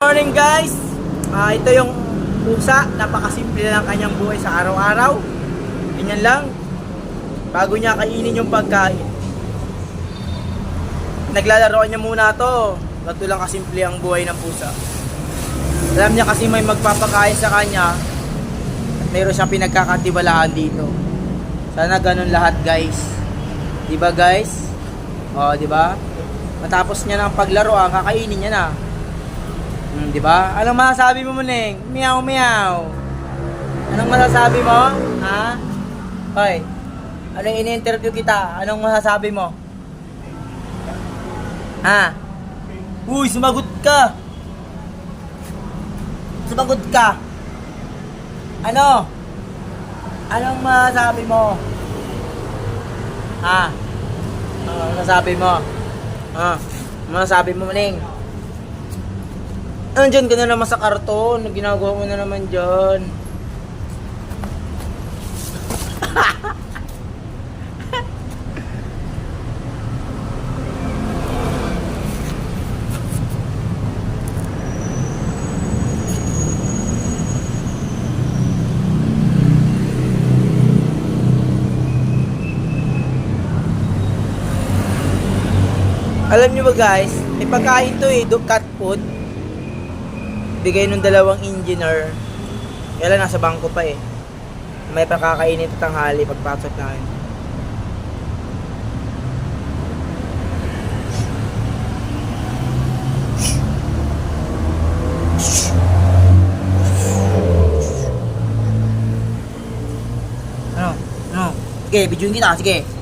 morning guys! Ito yung pusa, napakasimple lang kanyang buhay sa araw-araw. Ganyan lang. Bago niya kainin yung pagkain, naglalaroan niya muna to. Ganito lang kasimple ang buhay ng pusa. Alam niya kasi may magpapakain sa kanya at mayroon siyang pinagkakatiwalaan dito. Sana ganun lahat guys. Diba guys? O, diba? Matapos niya ng paglaruan, kakainin niya na. Diba? Anong masasabi mo, Muneng? Meow, meow. Anong masasabi mo? Ha? Hoy, anong ini-interview kita? Anong masasabi mo? Ha? Uy, sumagot ka! Sumagot ka! Ano? Anong masasabi mo? Ha? Anong masasabi mo? Ha? Anong masasabi mo, Muneng? Andyan ka na naman sa karton. Ginagawa mo na naman dyan. Alam nyo ba guys, may pagkain to cat food. Bigay nung dalawang engineer. Kaya lang nasa bangko pa eh. May pakakainin ito tanghali pagpasok namin. Ano? Sige, videoin kita. Sige.